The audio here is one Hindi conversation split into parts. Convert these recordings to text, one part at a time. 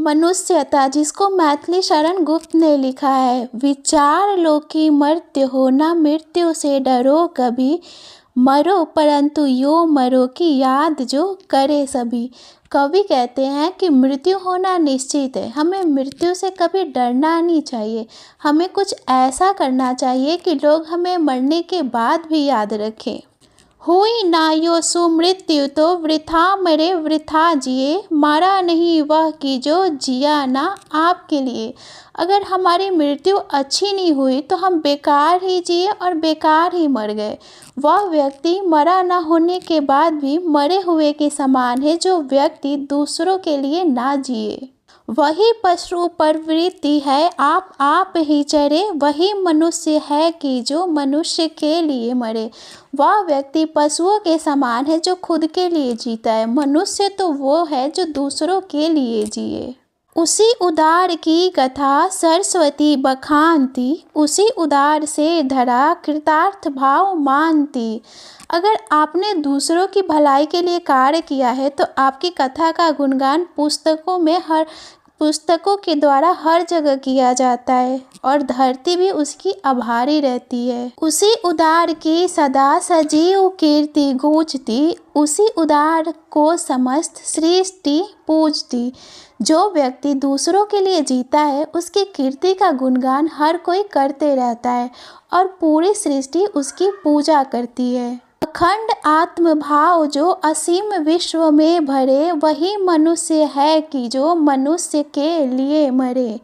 मनुष्यता, जिसको मैथिली शरण गुप्त ने लिखा है। विचार लो कि मर्त्य हो, न मृत्यु से डरो कभी। मरो परंतु यो मरो की याद जो करे सभी। कवि कहते हैं कि मृत्यु होना निश्चित है, हमें मृत्यु से कभी डरना नहीं चाहिए। हमें कुछ ऐसा करना चाहिए कि लोग हमें मरने के बाद भी याद रखें। हुई ना यो सुमृत्यु तो वृथा मरे वृथा जिए। मारा नहीं वह कि जो जिया ना आपके लिए। अगर हमारी मृत्यु अच्छी नहीं हुई तो हम बेकार ही जिए और बेकार ही मर गए। वह व्यक्ति मरा ना होने के बाद भी मरे हुए के समान है जो व्यक्ति दूसरों के लिए ना जिए। वही पशु प्रवृत्ति है, आप ही चरे। वही मनुष्य है कि जो मनुष्य के लिए मरे। वह व्यक्ति पशुओं के समान है जो खुद के लिए जीता है। मनुष्य तो वो है जो दूसरों के लिए जिए। उसी उदार की कथा सरस्वती बखानती। उसी उदार से धरा कृतार्थ भाव मानती। अगर आपने दूसरों की भलाई के लिए कार्य किया है तो आपकी कथा का गुणगान पुस्तकों के द्वारा हर जगह किया जाता है और धरती भी उसकी आभारी रहती है। उसी उदार की सदा सजीव कीर्ति गूंजती। उसी उदार को समस्त सृष्टि पूजती। जो व्यक्ति दूसरों के लिए जीता है उसकी कीर्ति का गुणगान हर कोई करते रहता है और पूरी सृष्टि उसकी पूजा करती है। अखंड आत्मभाव जो असीम विश्व में भरे। वही मनुष्य है कि जो मनुष्य के लिए मरे।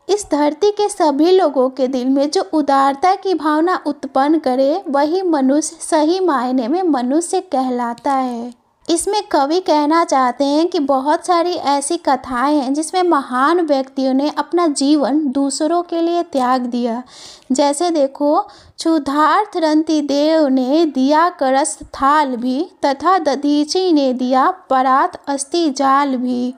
इस धरती के सभी लोगों के दिल में जो उदारता की भावना उत्पन्न करे वही मनुष्य सही मायने में मनुष्य कहलाता है। इसमें कवि कहना चाहते हैं कि बहुत सारी ऐसी कथाएं हैं जिसमें महान व्यक्तियों ने अपना जीवन दूसरों के लिए त्याग दिया। जैसे देखो, क्षुधार्थ रंती देव ने दिया करस थाल भी, तथा दधीची ने दिया परात अस्थि जाल भी।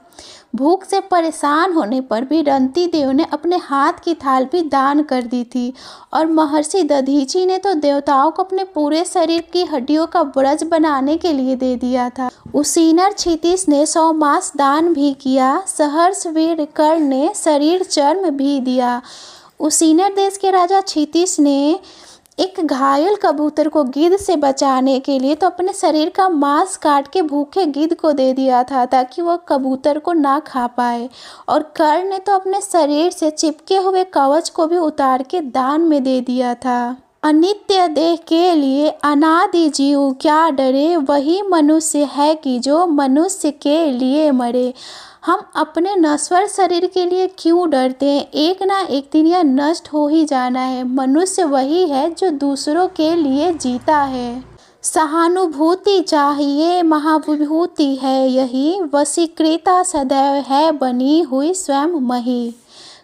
भूख से परेशान होने पर भी रंती देव ने अपने हाथ की थाल भी दान कर दी थी और महर्षि दधीची ने तो देवताओं को अपने पूरे शरीर की हड्डियों का ब्रज बनाने के लिए दे दिया था। उसीनर क्षितिज ने 100 मास दान भी किया। सहर्ष वीर कर्ण ने शरीर चर्म भी दिया। उसीनर देश के राजा क्षितिज ने एक घायल कबूतर को गिद्ध से बचाने के लिए तो अपने शरीर का मांस काट के भूखे गिद्ध को दे दिया था ताकि वह कबूतर को ना खा पाए। और कर्ण ने तो अपने शरीर से चिपके हुए कवच को भी उतार के दान में दे दिया था। अनित्य देह के लिए अनादि जीव क्या डरे। वही मनुष्य है कि जो मनुष्य के लिए मरे। हम अपने नश्वर शरीर के लिए क्यों डरते हैं? एक ना एक दिन यह नष्ट हो ही जाना है। मनुष्य वही है जो दूसरों के लिए जीता है। सहानुभूति चाहिए महाविभूति है यही। वशीकृता सदैव है बनी हुई स्वयं मही।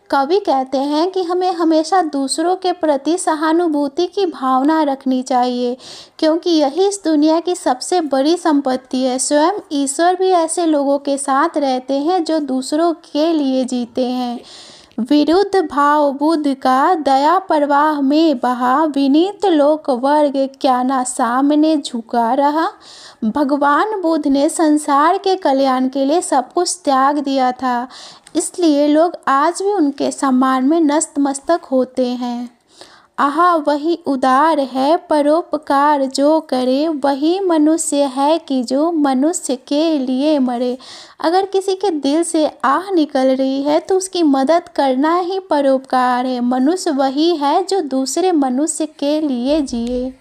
कवि कहते हैं कि हमें हमेशा दूसरों के प्रति सहानुभूति की भावना रखनी चाहिए क्योंकि यही इस दुनिया की सबसे बड़ी संपत्ति है। स्वयं ईश्वर भी ऐसे लोगों के साथ रहते हैं जो दूसरों के लिए जीते हैं। विरुद्ध भाव बुद्ध का दया प्रवाह में बहा। विनीत लोक वर्ग क्या ना सामने झुका रहा। भगवान बुद्ध ने संसार के कल्याण के लिए सब कुछ त्याग दिया था, इसलिए लोग आज भी उनके सम्मान में नतमस्तक होते हैं। आहा वही उदार है परोपकार जो करे। वही मनुष्य है कि जो मनुष्य के लिए मरे। अगर किसी के दिल से आह निकल रही है तो उसकी मदद करना ही परोपकार है। मनुष्य वही है जो दूसरे मनुष्य के लिए जिए।